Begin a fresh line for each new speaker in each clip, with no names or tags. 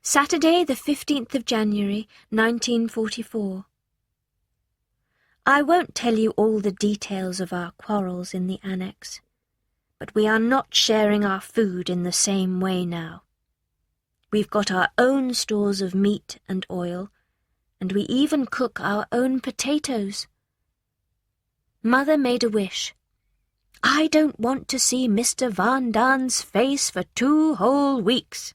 Saturday, the 15th of January, 1944. I won't tell you all the details of our quarrels in the annex, but we are not sharing our food in the same way now. We've got our own stores of meat and oil, and we even cook our own potatoes. Mother made a wish. I don't want to see Mr. Van Daan's face for 2 whole weeks.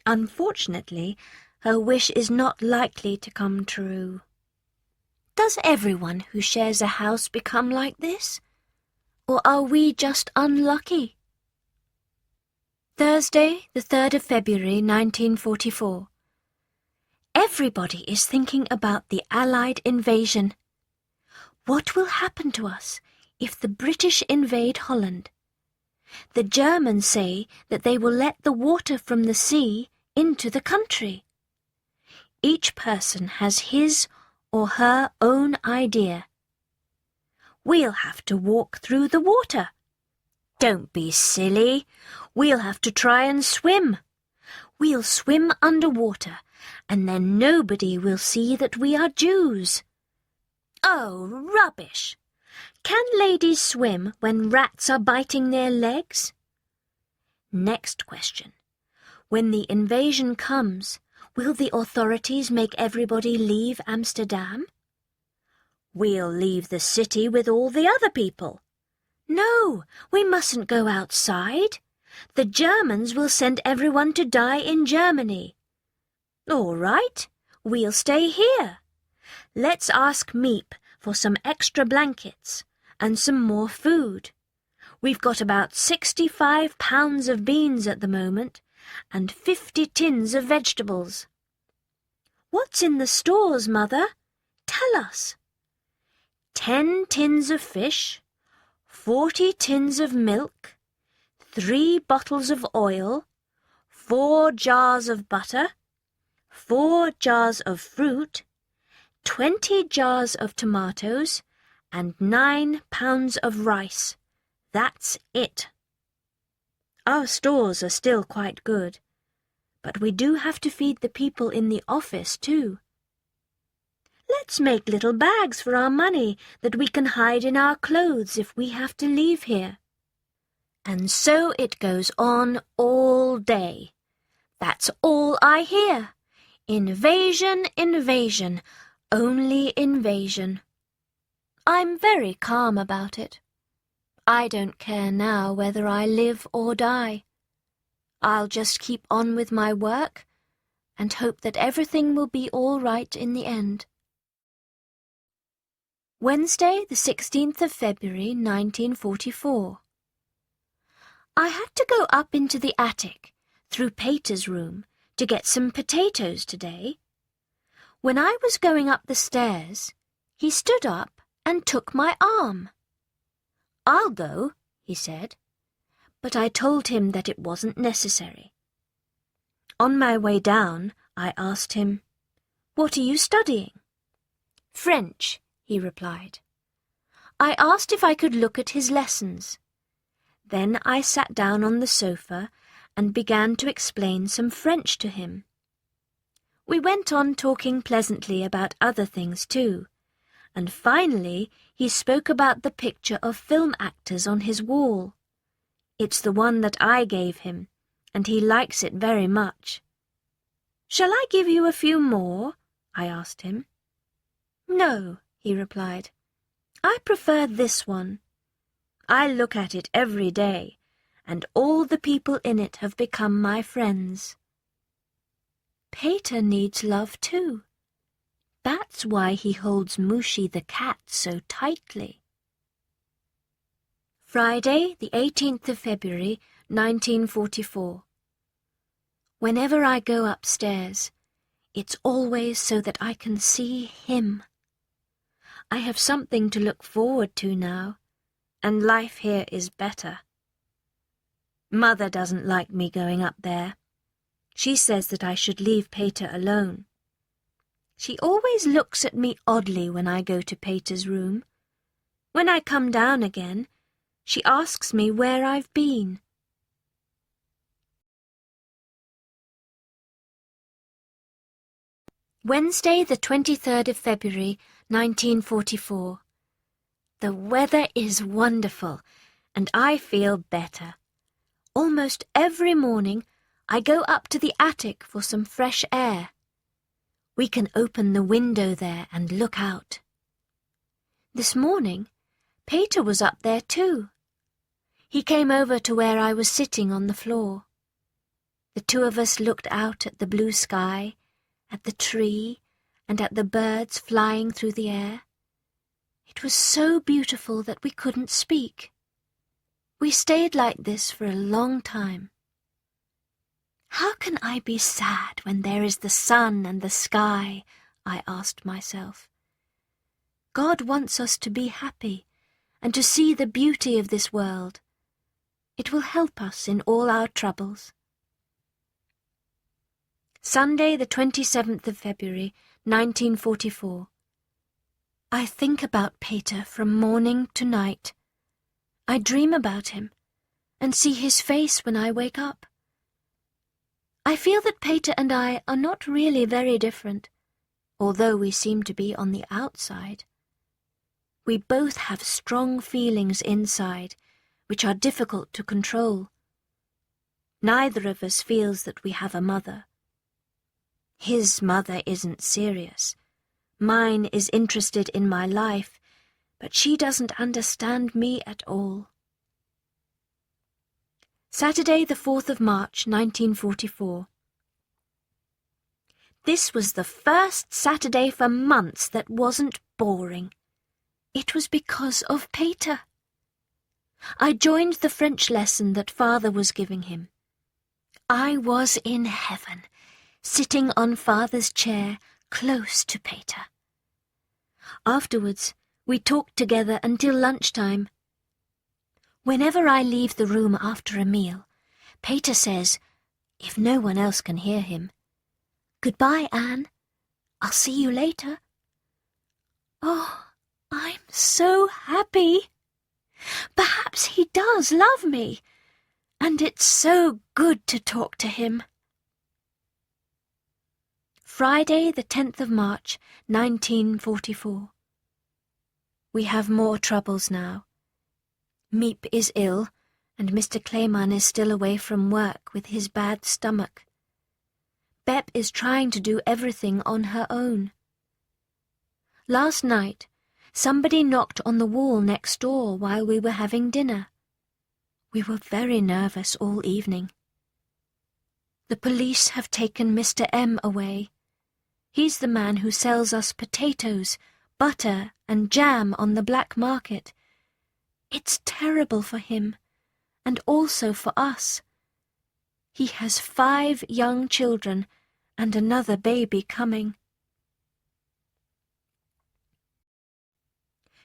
Unfortunately, her wish is not likely to come true. Does everyone who shares a house become like this? Or are we just unlucky? Thursday, the 3rd of February, 1944. Everybody is thinking about the Allied invasion. What will happen to us if the British invade Holland? The Germans say that they will let the water from the sea into the country. Each person has his or her own idea. We'll have to walk through the water. Don't be silly. We'll have to try and swim. We'll swim underwater, and then nobody will see that we are Jews. Oh, rubbish! Can ladies swim when rats are biting their legs? Next question. When the invasion comes, will the authorities make everybody leave Amsterdam? We'll leave the city with all the other people. No, we mustn't go outside. The Germans will send everyone to die in Germany. All right, we'll stay here. Let's ask Miep for some extra blankets and some more food. We've got about 65 pounds of beans at the moment, and 50 tins of vegetables. What's in the stores, Mother? Tell us. 10 tins of fish, 40 tins of milk, 3 bottles of oil, 4 jars of butter, 4 jars of fruit, 20 jars of tomatoes, and 9 pounds of rice. That's it. Our stores are still quite good, but we do have to feed the people in the office too. Let's make little bags for our money that we can hide in our clothes if we have to leave here. And so it goes on all day. That's all I hear. Invasion, invasion, only invasion. I'm very calm about it. I don't care now whether I live or die. I'll just keep on with my work and hope that everything will be all right in the end. Wednesday, the 16th of February, 1944. I had to go up into the attic, through Pater's room, to get some potatoes today. When I was going up the stairs, he stood up and took my arm. I'll go, he said, but I told him that it wasn't necessary. On my way down, I asked him, "What are you studying?" "French," he replied. I asked if I could look at his lessons. Then I sat down on the sofa and began to explain some French to him. We went on talking pleasantly about other things too, and finally he spoke about the picture of film actors on his wall. It's the one that I gave him, and he likes it very much. "Shall I give you a few more?" I asked him. "No," he replied. "I prefer this one. I look at it every day, and all the people in it have become my friends. Pater needs love too. That's why he holds Mushi the cat so tightly." Friday, the 18th of February, 1944. Whenever I go upstairs, it's always so that I can see him. I have something to look forward to now, and life here is better. Mother doesn't like me going up there. She says that I should leave Pater alone. She always looks at me oddly when I go to Pater's room. When I come down again, she asks me where I've been. Wednesday, the 23rd of February, 1944. The weather is wonderful, and I feel better. Almost every morning, I go up to the attic for some fresh air. We can open the window there and look out. This morning, Peter was up there too. He came over to where I was sitting on the floor. The two of us looked out at the blue sky, at the tree, and at the birds flying through the air. It was so beautiful that we couldn't speak. We stayed like this for a long time. How can I be sad when there is the sun and the sky? I asked myself. God wants us to be happy and to see the beauty of this world. It will help us in all our troubles. Sunday, the 27th of February, 1944. I think about Peter from morning to night. I dream about him and see his face when I wake up. I feel that Peter and I are not really very different, although we seem to be on the outside. We both have strong feelings inside, which are difficult to control. Neither of us feels that we have a mother. His mother isn't serious. Mine is interested in my life, but she doesn't understand me at all. Saturday, the 4th of March, 1944. This was the first Saturday for months that wasn't boring. It was because of Peter. I joined the French lesson that Father was giving him. I was in heaven, sitting on Father's chair close to Peter. Afterwards, we talked together until lunchtime. Whenever I leave the room after a meal, Peter says, if no one else can hear him, "Goodbye, Anne. I'll see you later." Oh, I'm so happy. Perhaps he does love me, and it's so good to talk to him. Friday, the 10th of March, 1944. We have more troubles now. Miep is ill, and Mr. Clayman is still away from work with his bad stomach. Bep is trying to do everything on her own. Last night, somebody knocked on the wall next door while we were having dinner. We were very nervous all evening. The police have taken Mr. M away. He's the man who sells us potatoes, butter, and jam on the black market. It's terrible for him, and also for us. He has 5 young children and another baby coming.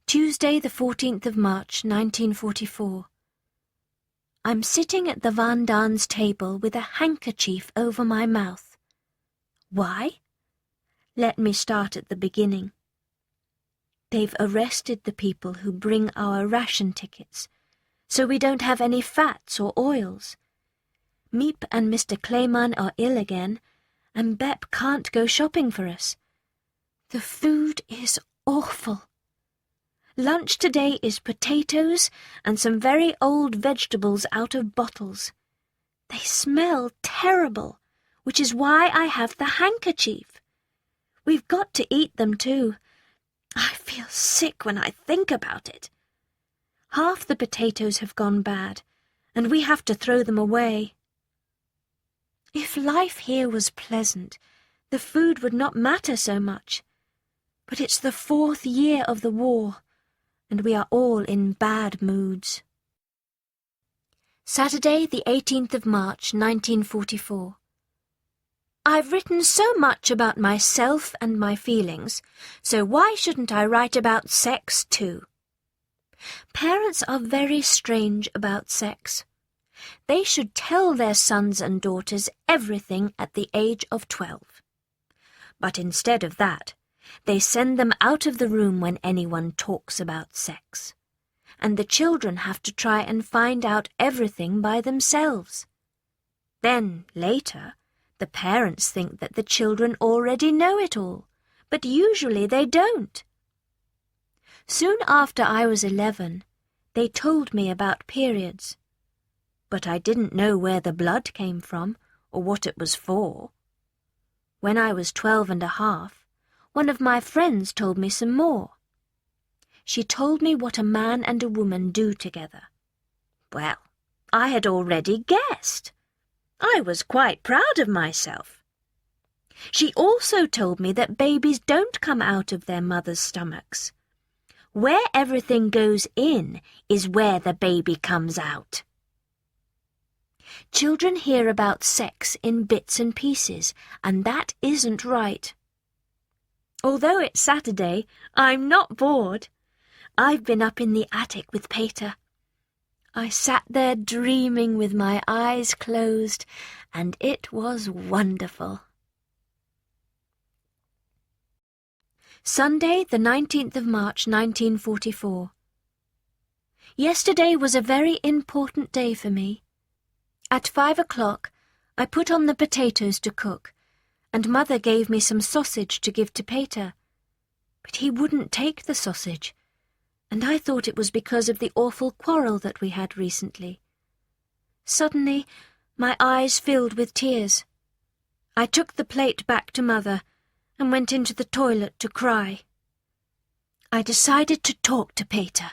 Tuesday, the 14th of March, 1944. I'm sitting at the Van Daan's table with a handkerchief over my mouth. Why? Let me start at the beginning. They've arrested the people who bring our ration tickets, so we don't have any fats or oils. Miep and Mr. Clayman are ill again, and Bep can't go shopping for us. The food is awful. Lunch today is potatoes and some very old vegetables out of bottles. They smell terrible, which is why I have the handkerchief. We've got to eat them too. I feel sick when I think about it. Half the potatoes have gone bad, and we have to throw them away. If life here was pleasant, the food would not matter so much. But it's the 4th year of the war, and we are all in bad moods. Saturday, the 18th of March, 1944. I've written so much about myself and my feelings, so why shouldn't I write about sex too? Parents are very strange about sex. They should tell their sons and daughters everything at the age of 12. But instead of that, they send them out of the room when anyone talks about sex, and the children have to try and find out everything by themselves. Then, later, The parents think that the children already know it all, but usually they don't. Soon after I was 11, they told me about periods, but I didn't know where the blood came from or what it was for. When I was 12 and a half, one of my friends told me some more. She told me what a man and a woman do together. Well, I had already guessed. I was quite proud of myself. She also told me that babies don't come out of their mothers' stomachs. Where everything goes in is where the baby comes out. Children hear about sex in bits and pieces, and that isn't right. Although it's Saturday, I'm not bored. I've been up in the attic with Peter. I sat there dreaming with my eyes closed, and it was wonderful. Sunday, the 19th of March, 1944. Yesterday was a very important day for me. At 5 o'clock, I put on the potatoes to cook, and Mother gave me some sausage to give to Peter. But he wouldn't take the sausage, and I thought it was because of the awful quarrel that we had recently. Suddenly, my eyes filled with tears. I took the plate back to Mother and went into the toilet to cry. I decided to talk to Peter.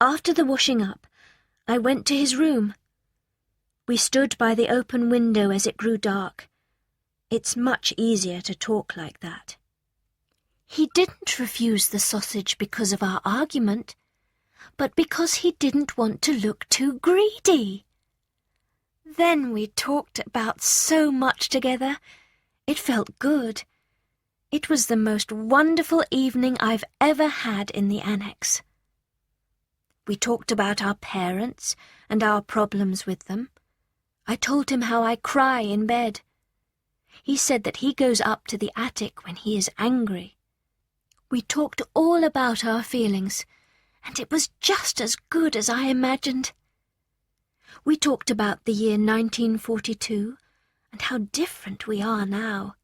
After the washing up, I went to his room. We stood by the open window as it grew dark. It's much easier to talk like that. He didn't refuse the sausage because of our argument, but because he didn't want to look too greedy. Then we talked about so much together. It felt good. It was the most wonderful evening I've ever had in the annex. We talked about our parents and our problems with them. I told him how I cry in bed. He said that he goes up to the attic when he is angry. We talked all about our feelings, and it was just as good as I imagined. We talked about the year 1942 and how different we are now.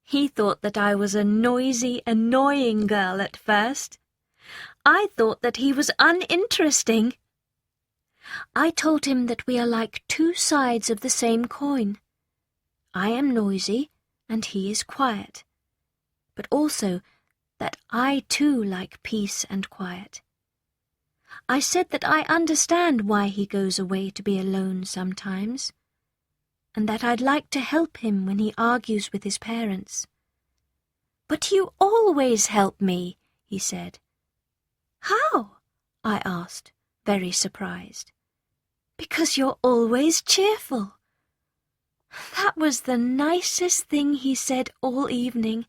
He thought that I was a noisy, annoying girl at first. I thought that he was uninteresting. I told him that we are like two sides of the same coin. I am noisy and he is quiet, but also that I too like peace and quiet. I said that I understand why he goes away to be alone sometimes, and that I'd like to help him when he argues with his parents. "But you always help me," he said. "How?" I asked, very surprised. "Because you're always cheerful." That was the nicest thing he said all evening.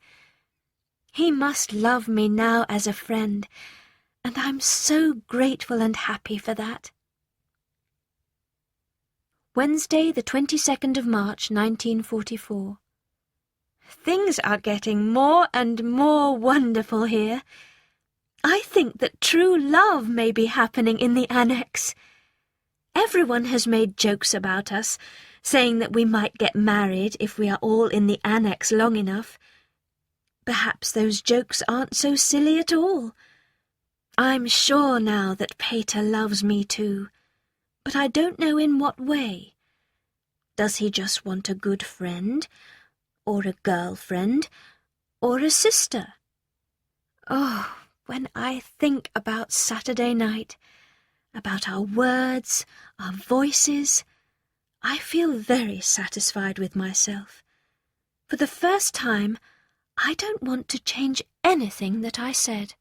He must love me now as a friend, and I'm so grateful and happy for that. Wednesday, the 22nd of March, 1944. Things are getting more and more wonderful here. I think that true love may be happening in the annex. Everyone has made jokes about us, saying that we might get married if we are all in the annex long enough. Perhaps those jokes aren't so silly at all. I'm sure now that Peter loves me too, but I don't know in what way. Does he just want a good friend, or a girlfriend, or a sister? Oh, when I think about Saturday night, about our words, our voices, I feel very satisfied with myself. For the first time, I don't want to change anything that I said.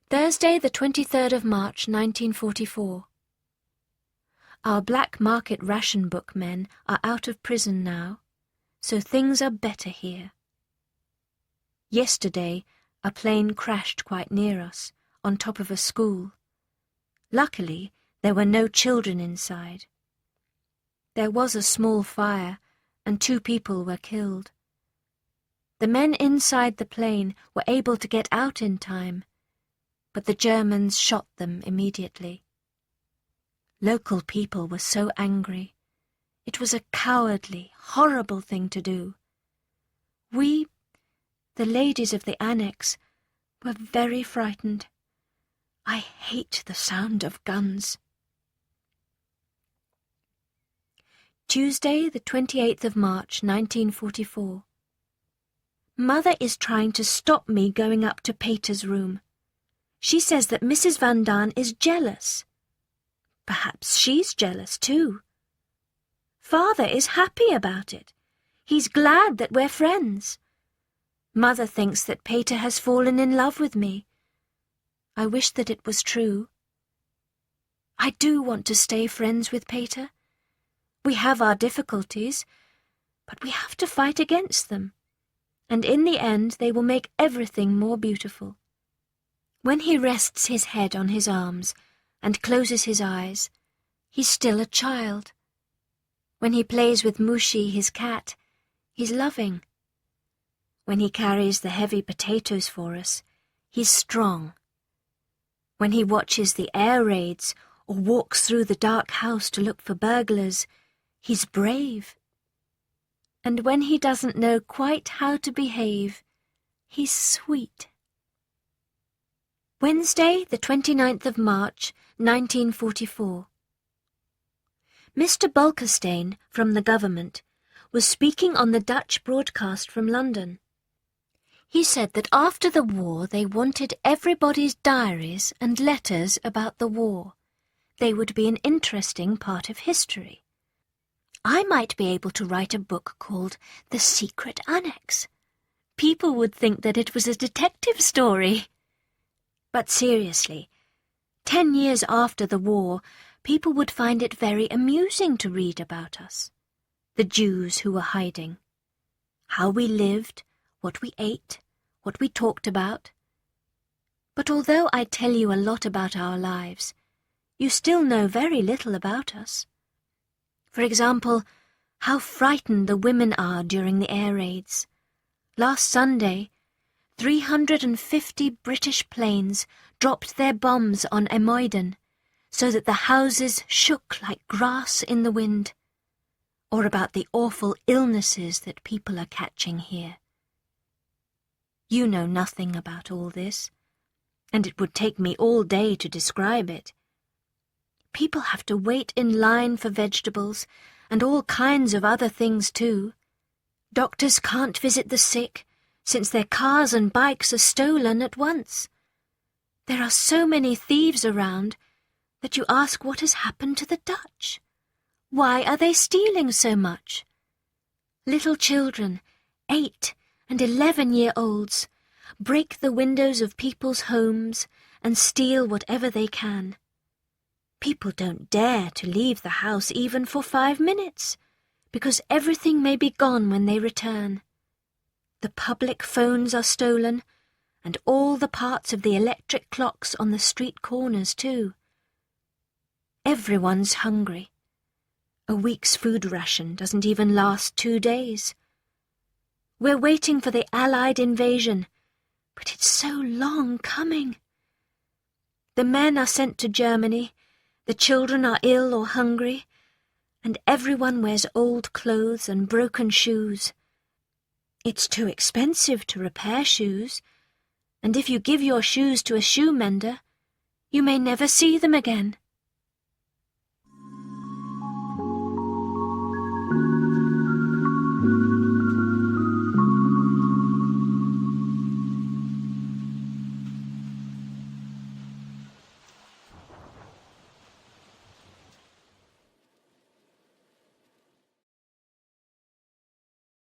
Thursday, the 23rd of March, 1944. Our black market ration book men are out of prison now, so things are better here. Yesterday, a plane crashed quite near us, on top of a school. Luckily, there were no children inside. There was a small fire, and 2 people were killed. The men inside the plane were able to get out in time, but the Germans shot them immediately. Local people were so angry. It was a cowardly, horrible thing to do. We, the ladies of the annex, were very frightened. I hate the sound of guns. Tuesday, the 28th of March, 1944. Mother is trying to stop me going up to Peter's room. She says that Mrs. Van Daan is jealous. Perhaps she's jealous too. Father is happy about it. He's glad that we're friends. Mother thinks that Peter has fallen in love with me. I wish that it was true. I do want to stay friends with Peter. We have our difficulties, but we have to fight against them, and in the end they will make everything more beautiful. When he rests his head on his arms and closes his eyes, he's still a child. When he plays with Mushi, his cat, he's loving. When he carries the heavy potatoes for us, he's strong. When he watches the air raids or walks through the dark house to look for burglars, he's brave. And when he doesn't know quite how to behave, he's sweet. Wednesday, the 29th of March, 1944. Mr. Bulkenstein, from the government, was speaking on the Dutch broadcast from London. He said that after the war they wanted everybody's diaries and letters about the war. They would be an interesting part of history. I might be able to write a book called The Secret Annex. People would think that it was a detective story. But seriously, 10 years after the war, people would find it very amusing to read about us. The Jews who were hiding. How we lived, what we ate, what we talked about. But although I tell you a lot about our lives, you still know very little about us. For example, how frightened the women are during the air raids. Last Sunday, 350 British planes dropped their bombs on Emoiden, so that the houses shook like grass in the wind. Or about the awful illnesses that people are catching here. You know nothing about all this, and it would take me all day to describe it. People have to wait in line for vegetables, and all kinds of other things too. Doctors can't visit the sick, since their cars and bikes are stolen at once. There are so many thieves around that you ask what has happened to the Dutch. Why are they stealing so much? Little children, 8 and 11-year-olds, break the windows of people's homes and steal whatever they can. People don't dare to leave the house even for 5 minutes, because everything may be gone when they return. The public phones are stolen, and all the parts of the electric clocks on the street corners too. Everyone's hungry. A week's food ration doesn't even last 2 days. We're waiting for the Allied invasion, but it's so long coming. The men are sent to Germany, the children are ill or hungry, and everyone wears old clothes and broken shoes. It's too expensive to repair shoes, and if you give your shoes to a shoe mender, you may never see them again.